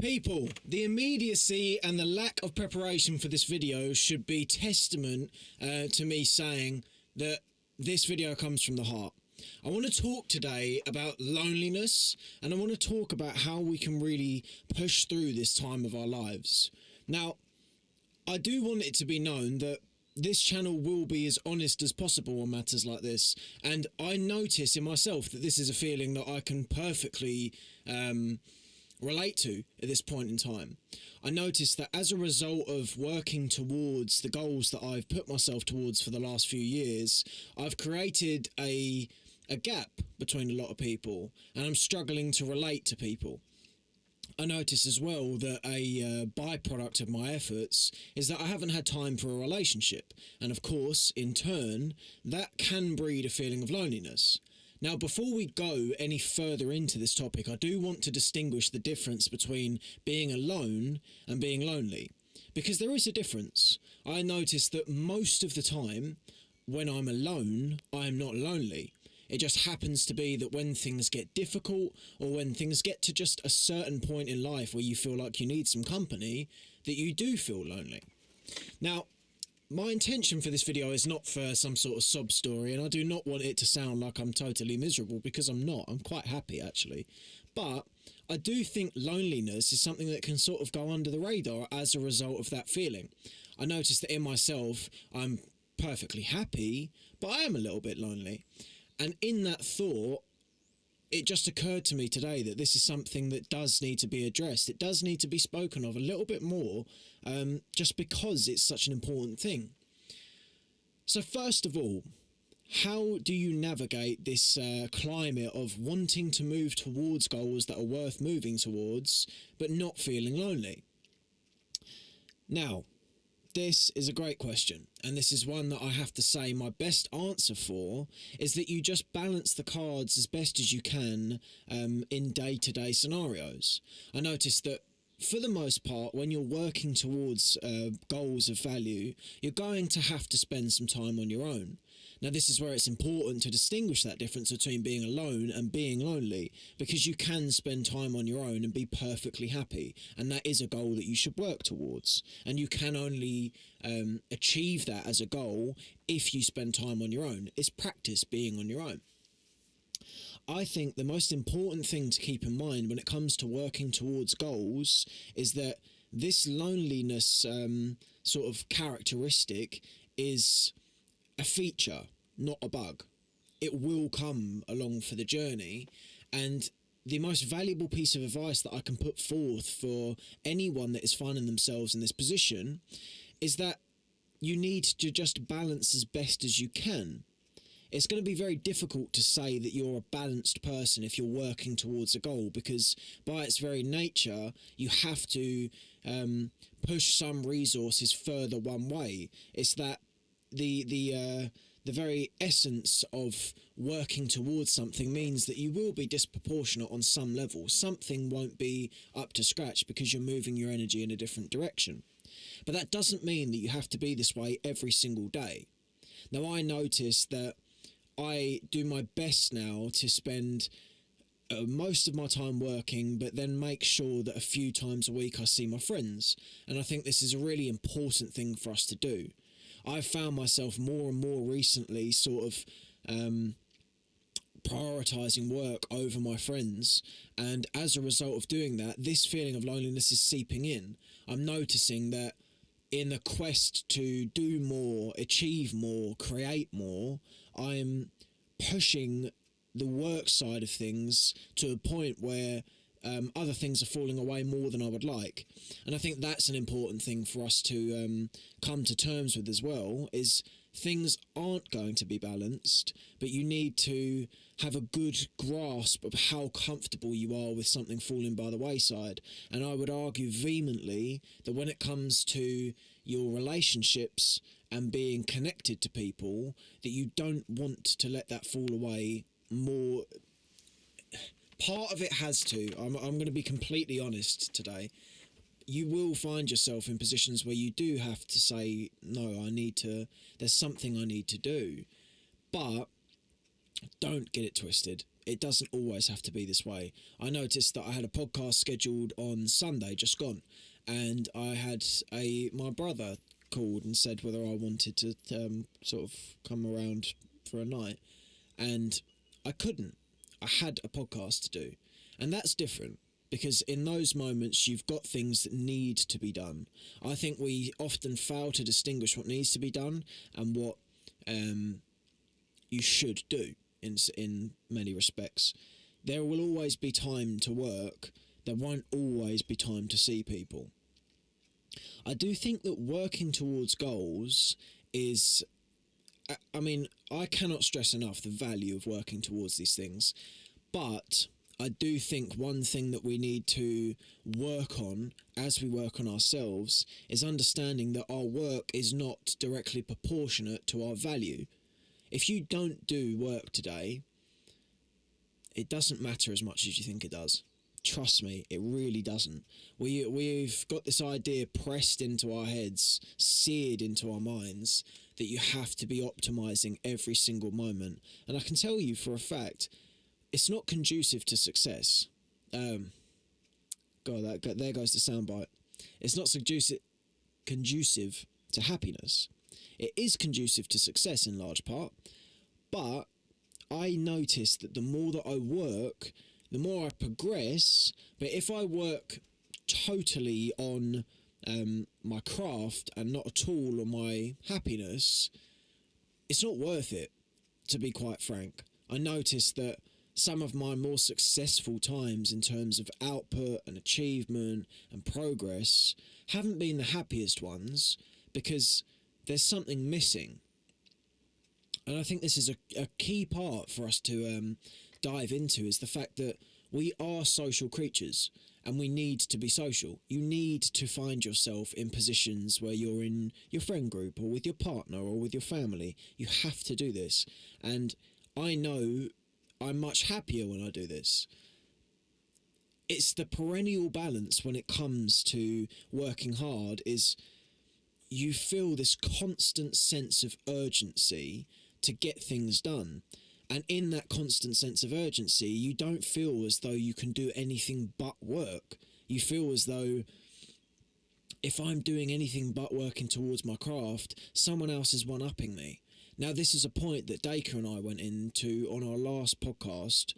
People, the immediacy and the lack of preparation for this video should be testament to me saying that this video comes from the heart. I want to talk today about loneliness, and I want to talk about how we can really push through this time of our lives. Now, I do want it to be known that this channel will be as honest as possible on matters like this, and I notice in myself that this is a feeling that I can perfectly relate to at this point in time. I noticed that as a result of working towards the goals that I've put myself towards for the last few years, I've created a gap between a lot of people, and I'm struggling to relate to people. I notice as well that a byproduct of my efforts is that I haven't had time for a relationship, and of course, in turn, that can breed a feeling of loneliness. Now, before we go any further into this topic, I do want to distinguish the difference between being alone and being lonely, because there is a difference. I notice that most of the time, when I'm alone, I'm not lonely. It just happens to be that when things get difficult, or when things get to just a certain point in life where you feel like you need some company, that you do feel lonely. Now, my intention for this video is not for some sort of sob story, and I do not want it to sound like I'm totally miserable, because I'm not. I'm quite happy, actually. But I do think loneliness is something that can sort of go under the radar as a result of that feeling. I noticed that in myself, I'm perfectly happy, but I am a little bit lonely. And in that thought, it just occurred to me today that this is something that does need to be addressed. It does need to be spoken of a little bit more, just because it's such an important thing. So first of all, how do you navigate this climate of wanting to move towards goals that are worth moving towards, but not feeling lonely? Now, this is a great question, and this is one that I have to say my best answer for is that you just balance the cards as best as you can in day-to-day scenarios. I noticed that for the most part, when you're working towards goals of value, you're going to have to spend some time on your own. Now, this is where it's important to distinguish that difference between being alone and being lonely, because you can spend time on your own and be perfectly happy, and that is a goal that you should work towards. And you can only achieve that as a goal if you spend time on your own. It's practice being on your own. I think the most important thing to keep in mind when it comes to working towards goals is that this loneliness sort of characteristic is a feature, not a bug. It will come along for the journey, and the most valuable piece of advice that I can put forth for anyone that is finding themselves in this position is that you need to just balance as best as you can. It's going to be very difficult to say that you're a balanced person if you're working towards a goal, because by its very nature, you have to push some resources further one way. It's that the very essence of working towards something means that you will be disproportionate on some level. Something won't be up to scratch because you're moving your energy in a different direction. But that doesn't mean that you have to be this way every single day. Now, I noticed that I do my best now to spend most of my time working, but then make sure that a few times a week I see my friends. And I think this is a really important thing for us to do. I've found myself more and more recently sort of prioritising work over my friends, and as a result of doing that, this feeling of loneliness is seeping in. I'm noticing that in the quest to do more, achieve more, create more, I'm pushing the work side of things to a point where other things are falling away more than I would like. And I think that's an important thing for us to come to terms with as well, is things aren't going to be balanced, but you need to have a good grasp of how comfortable you are with something falling by the wayside. And I would argue vehemently that when it comes to your relationships and being connected to people, that you don't want to let that fall away more. Part of it has to. I'm going to be completely honest today. You will find yourself in positions where you do have to say, no, there's something I need to do. But don't get it twisted. it doesn't always have to be this way. I noticed that I had a podcast scheduled on Sunday, just gone, and I had my brother called and said whether I wanted to sort of come around for a night, and I couldn't. I had a podcast to do, and that's different. Because in those moments, you've got things that need to be done. I think we often fail to distinguish what needs to be done and what you should do in many respects. There will always be time to work. There won't always be time to see people. I do think that working towards goals is... I mean, I cannot stress enough the value of working towards these things. But... I do think one thing that we need to work on as we work on ourselves is understanding that our work is not directly proportionate to our value. If you don't do work today, it doesn't matter as much as you think it does. Trust me, it really doesn't. We've got this idea pressed into our heads, seared into our minds, that you have to be optimising every single moment. And I can tell you for a fact... it's not conducive to success. There goes the soundbite. It's not conducive to happiness. It is conducive to success in large part, but I notice that the more that I work, the more I progress. But if I work totally on my craft and not at all on my happiness, it's not worth it, to be quite frank. I notice that some of my more successful times in terms of output and achievement and progress haven't been the happiest ones because there's something missing. And I think this is a key part for us to dive into, is the fact that we are social creatures and we need to be social. You need to find yourself in positions where you're in your friend group or with your partner or with your family. You have to do this. And I know I'm much happier when I do this. It's the perennial balance when it comes to working hard, is you feel this constant sense of urgency to get things done. And in that constant sense of urgency, you don't feel as though you can do anything but work. You feel as though if I'm doing anything but working towards my craft, someone else is one-upping me. Now, this is a point that Daika and I went into on our last podcast.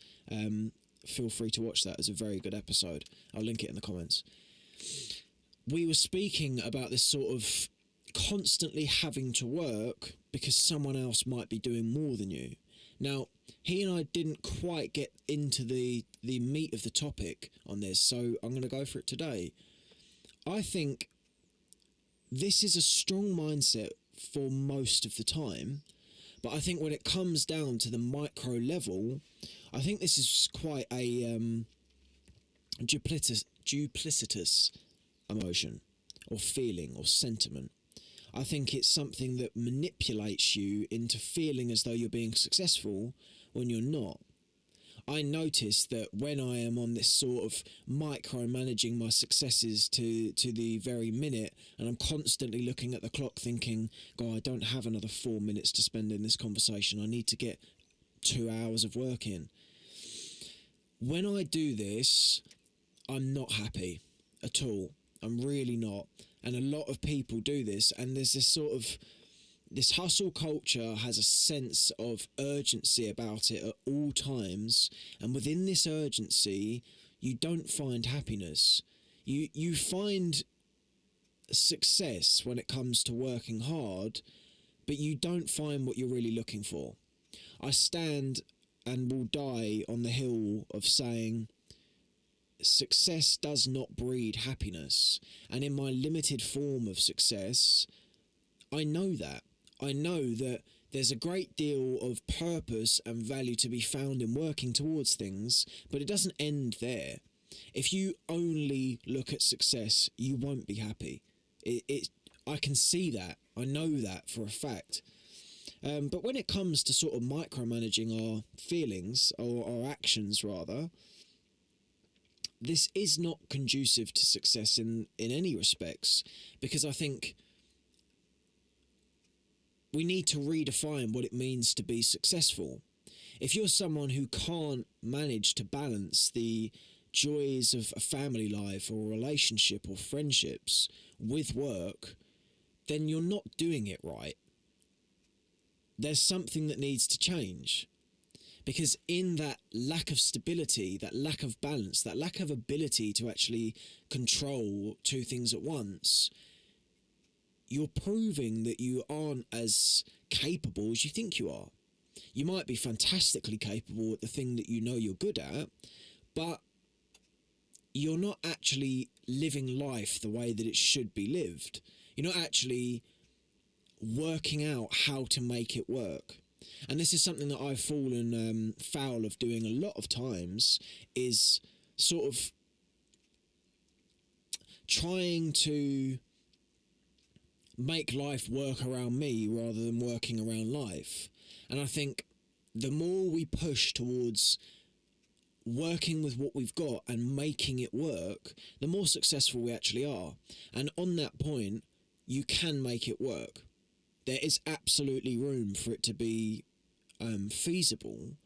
Feel free to watch that. It's a very good episode. I'll link it in the comments. We were speaking about this sort of constantly having to work because someone else might be doing more than you. Now, he and I didn't quite get into the meat of the topic on this, so I'm going to go for it today. I think this is a strong mindset for most of the time, but I think when it comes down to the micro level, I think this is quite a duplicitous emotion or feeling or sentiment. I think it's something that manipulates you into feeling as though you're being successful when you're not. I notice that when I am on this sort of micromanaging my successes to the very minute, and I'm constantly looking at the clock thinking, God, I don't have another 4 minutes to spend in this conversation. I need to get 2 hours of work in. When I do this, I'm not happy at all. I'm really not. And a lot of people do this, and there's this sort of... this hustle culture has a sense of urgency about it at all times, and within this urgency, you don't find happiness. You find success when it comes to working hard, but you don't find what you're really looking for. I stand and will die on the hill of saying success does not breed happiness, and in my limited form of success, I know that. I know that there's a great deal of purpose and value to be found in working towards things, but it doesn't end there. If you only look at success, you won't be happy. I can see that. I know that for a fact. But when it comes to sort of micromanaging our feelings, or our actions rather, this is not conducive to success in any respects, because I think we need to redefine what it means to be successful. if you're someone who can't manage to balance the joys of a family life or a relationship or friendships with work, then you're not doing it right. There's something that needs to change. Because in that lack of stability, that lack of balance, that lack of ability to actually control two things at once, you're proving that you aren't as capable as you think you are. You might be fantastically capable at the thing that you know you're good at, but you're not actually living life the way that it should be lived. You're not actually working out how to make it work. And this is something that I've fallen foul of doing a lot of times, is sort of trying to make life work around me rather than working around life. And I think the more we push towards working with what we've got and making it work, the more successful we actually are. And on that point, you can make it work. There is absolutely room for it to be feasible.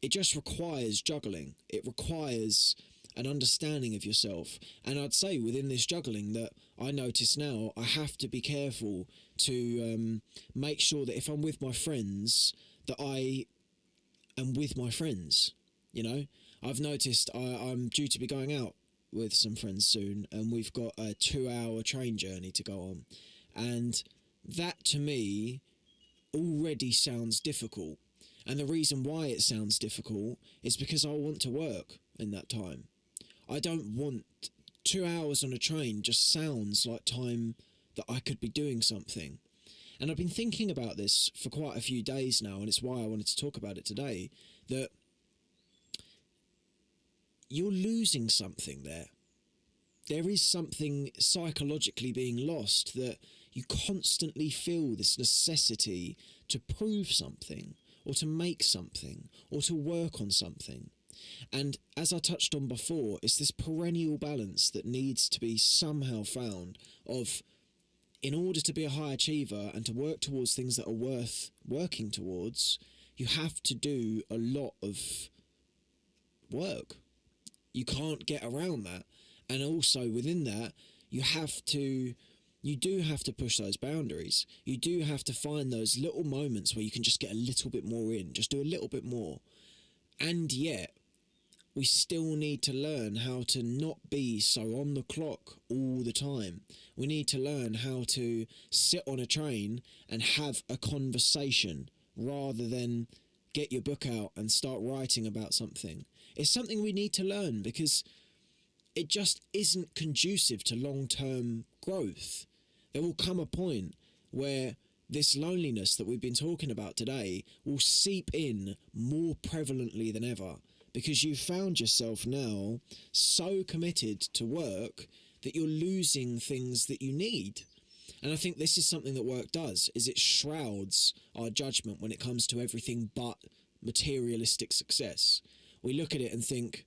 It just requires juggling. It requires an understanding of yourself. And I'd say within this juggling that I notice now, I have to be careful to make sure that if I'm with my friends, that I am with my friends. You know, I've noticed I'm due to be going out with some friends soon, and we've got a 2-hour train journey to go on. And that to me already sounds difficult. And the reason why it sounds difficult is because I want to work in that time. I don't want 2 hours on a train, just sounds like time that I could be doing something. And I've been thinking about this for quite a few days now, and it's why I wanted to talk about it today, that you're losing something there. There is something psychologically being lost, that you constantly feel this necessity to prove something, or to make something, or to work on something. And as I touched on before, it's this perennial balance that needs to be somehow found of, in order to be a high achiever and to work towards things that are worth working towards, you have to do a lot of work. You can't get around that. And also within that, you do have to push those boundaries. You do have to find those little moments where you can just get a little bit more in, just do a little bit more. And yet, we still need to learn how to not be so on the clock all the time. We need to learn how to sit on a train and have a conversation rather than get your book out and start writing about something. It's something we need to learn, because it just isn't conducive to long-term growth. There will come a point where this loneliness that we've been talking about today will seep in more prevalently than ever, because you've found yourself now so committed to work that you're losing things that you need. And I think this is something that work does, is it shrouds our judgment when it comes to everything but materialistic success. We look at it and think,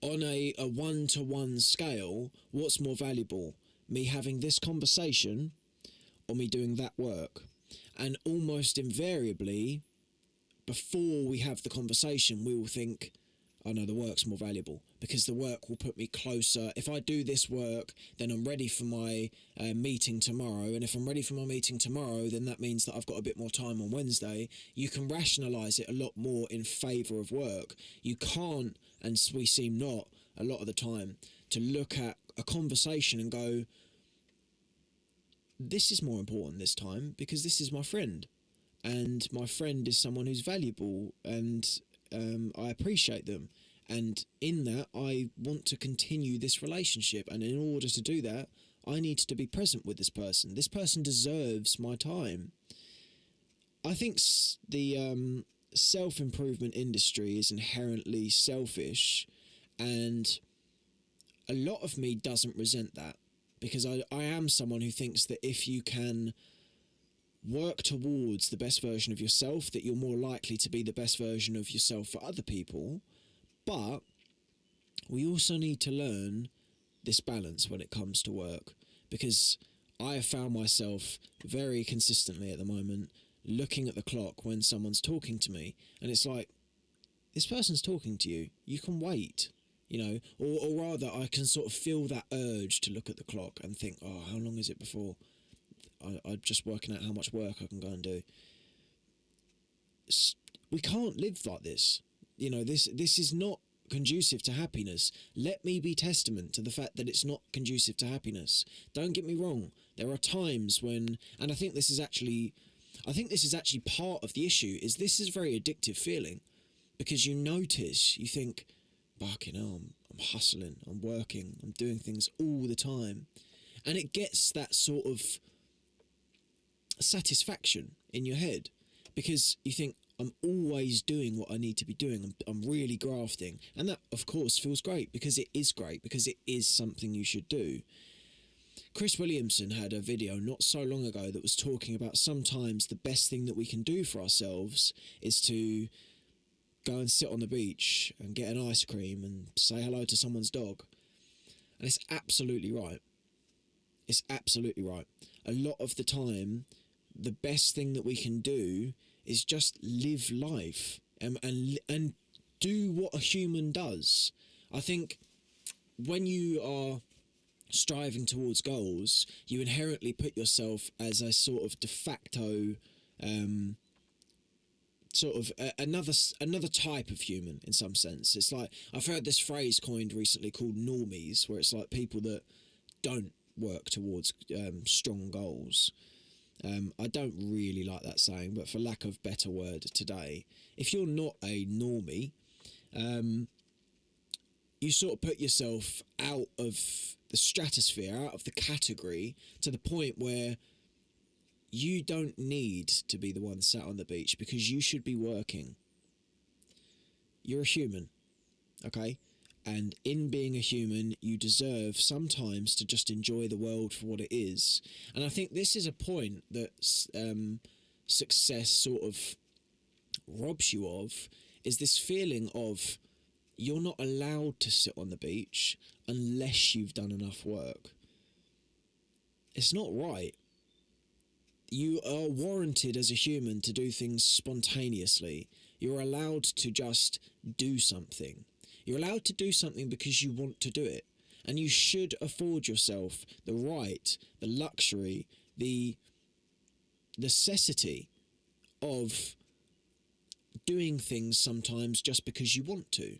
on a one-to-one scale, what's more valuable? Me having this conversation or me doing that work? And almost invariably, before we have the conversation, we will think, oh no, the work's more valuable, because the work will put me closer. If I do this work, then I'm ready for my meeting tomorrow. And if I'm ready for my meeting tomorrow, then that means that I've got a bit more time on Wednesday. You can rationalise it a lot more in favour of work. You can't, and we seem not a lot of the time, to look at a conversation and go, this is more important this time because this is my friend. And my friend is someone who's valuable, and I appreciate them. And in that, I want to continue this relationship. And in order to do that, I need to be present with this person. This person deserves my time. I think the self-improvement industry is inherently selfish, and a lot of me doesn't resent that, because I am someone who thinks that if you can work towards the best version of yourself, that you're more likely to be the best version of yourself for other people. But we also need to learn this balance when it comes to work, because I have found myself very consistently at the moment looking at the clock when someone's talking to me, and it's like, this person's talking to you, you can wait, you know, or rather I can sort of feel that urge to look at the clock and think, oh, how long is it before I'm just working out how much work I can go and do. We can't live like this. You know, this is not conducive to happiness. Let me be testament to the fact that it's not conducive to happiness. Don't get me wrong. There are times when, and I think this is actually part of the issue, is this is a very addictive feeling, because you notice, you think, fucking hell, I'm hustling, I'm working, I'm doing things all the time. And it gets that sort of satisfaction in your head, because you think, I'm always doing what I need to be doing. I'm really grafting. And that, of course, feels great, because it is great, because it is something you should do. Chris Williamson had a video not so long ago that was talking about sometimes the best thing that we can do for ourselves is to go and sit on the beach and get an ice cream and say hello to someone's dog. And it's absolutely right. It's absolutely right. A lot of the time, the best thing that we can do is just live life and do what a human does. I think when you are striving towards goals, you inherently put yourself as a sort of de facto another type of human in some sense. It's like, I've heard this phrase coined recently called normies, where it's like people that don't work towards strong goals. I don't really like that saying, but for lack of better word today, if you're not a normie, you sort of put yourself out of the stratosphere, out of the category, to the point where you don't need to be the one sat on the beach, because you should be working. You're a human, okay? And in being a human, you deserve sometimes to just enjoy the world for what it is. And I think this is a point that success sort of robs you of, is this feeling of you're not allowed to sit on the beach unless you've done enough work. It's not right. You are warranted as a human to do things spontaneously. You're allowed to just do something. You're allowed to do something because you want to do it. And you should afford yourself the right, the luxury, the necessity of doing things sometimes just because you want to.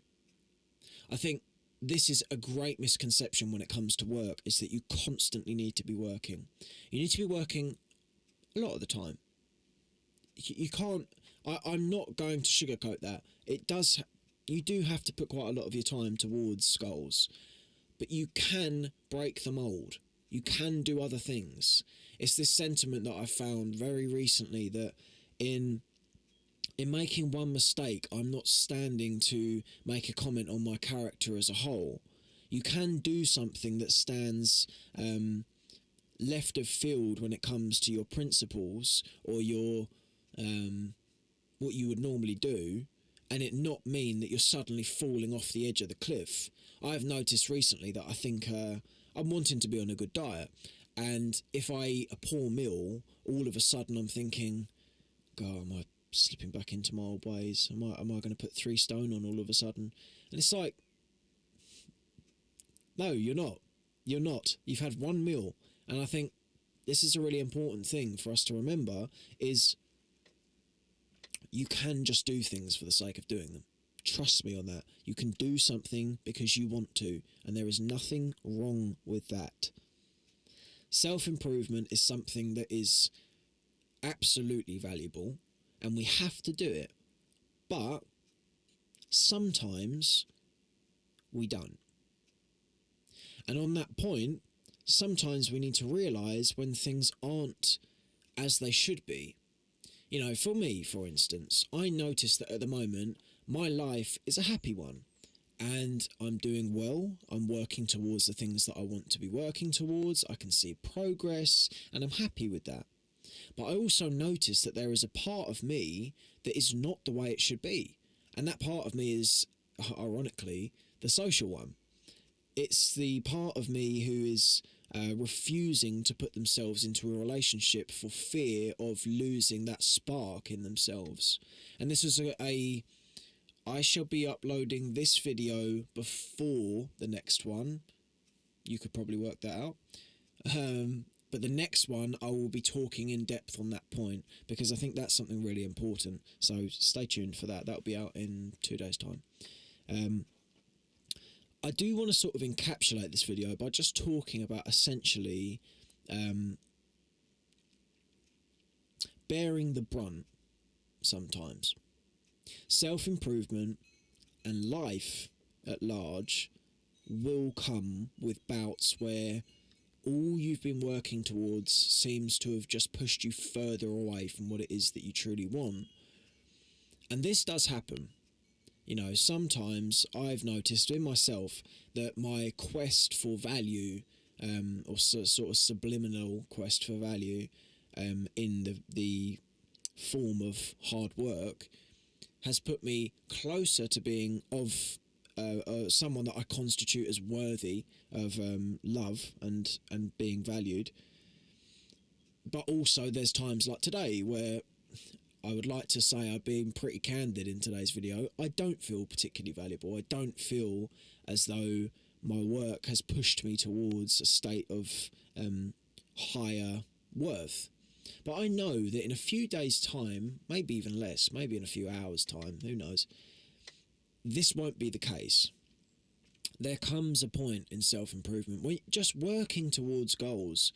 I think this is a great misconception when it comes to work, is that you constantly need to be working. You need to be working a lot of the time. You can't, I'm not going to sugarcoat that. You do have to put quite a lot of your time towards goals, but you can break the mould. You can do other things. It's this sentiment that I found very recently, that in making one mistake, I'm not standing to make a comment on my character as a whole. You can do something that stands left of field when it comes to your principles or your what you would normally do, and it not mean that you're suddenly falling off the edge of the cliff. I've noticed recently that I think I'm wanting to be on a good diet, and if I eat a poor meal, all of a sudden I'm thinking, God, am I slipping back into my old ways? Am I going to put 3 stone on all of a sudden? And it's like, no, you're not. You're not. You've had one meal. And I think this is a really important thing for us to remember, is you can just do things for the sake of doing them. Trust me on that. You can do something because you want to, and there is nothing wrong with that. Self-improvement is something that is absolutely valuable, and we have to do it. But sometimes we don't. And on that point, sometimes we need to realise when things aren't as they should be. You know, for me, for instance, I notice that at the moment, my life is a happy one. And I'm doing well. I'm working towards the things that I want to be working towards. I can see progress, and I'm happy with that. But I also notice that there is a part of me that is not the way it should be. And that part of me is, ironically, the social one. it's the part of me who is refusing to put themselves into a relationship for fear of losing that spark in themselves. And this is I shall be uploading this video before the next one. You could probably work that out. But the next one, I will be talking in depth on that point, because I think that's something really important. So stay tuned for that. That'll be out in 2 days' time. I do want to sort of encapsulate this video by just talking about essentially bearing the brunt sometimes. Self-improvement and life at large will come with bouts where all you've been working towards seems to have just pushed you further away from what it is that you truly want. And this does happen. You know, sometimes I've noticed in myself that my quest for value, or sort of subliminal quest for value, in the form of hard work, has put me closer to being of someone that I constitute as worthy of love and being valued. But also there's times like today where I would like to say, I've been pretty candid in today's video, I don't feel particularly valuable. I don't feel as though my work has pushed me towards a state of higher worth. But I know that in a few days' time, maybe even less, maybe in a few hours' time, who knows, this won't be the case. There comes a point in self-improvement when just working towards goals.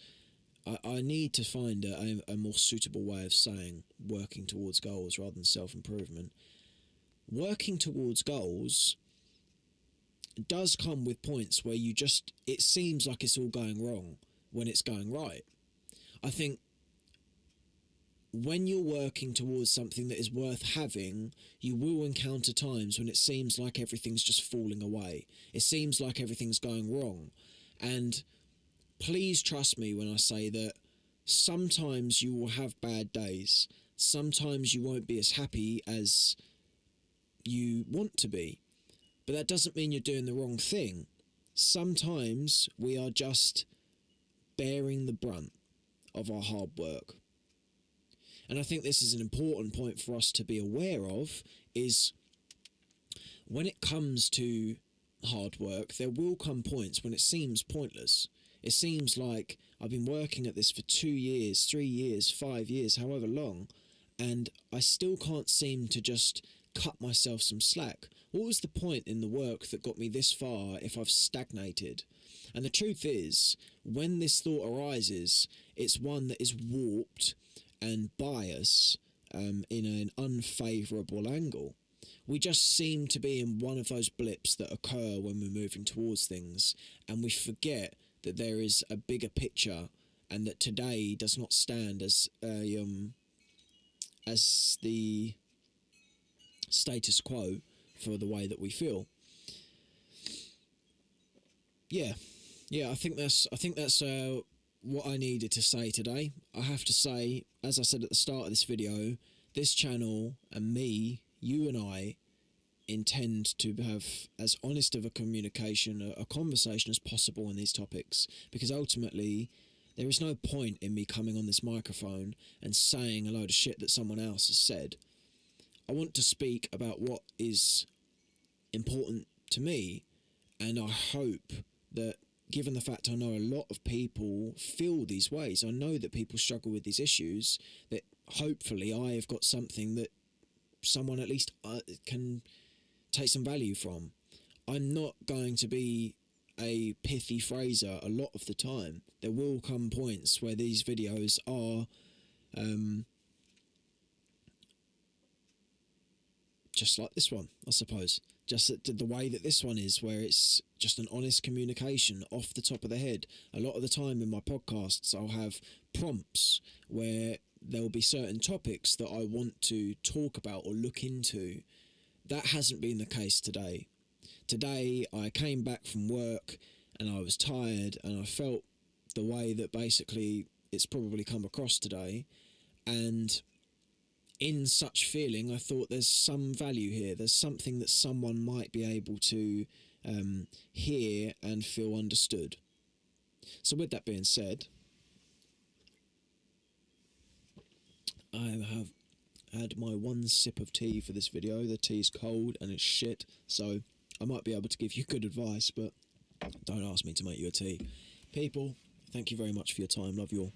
I need to find a more suitable way of saying working towards goals rather than self-improvement. Working towards goals does come with points where it seems like it's all going wrong when it's going right. I think when you're working towards something that is worth having, you will encounter times when it seems like everything's just falling away. It seems like everything's going wrong. And please trust me when I say that sometimes you will have bad days. Sometimes you won't be as happy as you want to be. But that doesn't mean you're doing the wrong thing. Sometimes we are just bearing the brunt of our hard work. And I think this is an important point for us to be aware of, is when it comes to hard work, there will come points when it seems pointless. It seems like I've been working at this for 2 years, 3 years, 5 years, however long, and I still can't seem to just cut myself some slack. What was the point in the work that got me this far if I've stagnated? And the truth is, when this thought arises, it's one that is warped and biased in an unfavourable angle. We just seem to be in one of those blips that occur when we're moving towards things, and we forget that there is a bigger picture, and that today does not stand as the status quo for the way that we feel. Yeah, I think that's what I needed to say today. I have to say, as I said at the start of this video, this channel and me, you and I, intend to have as honest of a communication, a conversation as possible on these topics, because ultimately there is no point in me coming on this microphone and saying a load of shit that someone else has said. I want to speak about what is important to me, and I hope that, given the fact I know a lot of people feel these ways, I know that people struggle with these issues, that hopefully I have got something that someone at least can take some value from. I'm not going to be a pithy phraser a lot of the time. There will come points where these videos are just like this one, I suppose. Just the way that this one is, where it's just an honest communication off the top of the head. A lot of the time in my podcasts, I'll have prompts where there will be certain topics that I want to talk about or look into. That hasn't been the case today. Today, I came back from work and I was tired, and I felt the way that basically it's probably come across today. And in such feeling, I thought there's some value here. There's something that someone might be able to hear and feel understood. So with that being said, I have had my one sip of tea for this video. The tea's cold and it's shit, so I might be able to give you good advice, but don't ask me to make you a tea. People, thank you very much for your time. Love you all.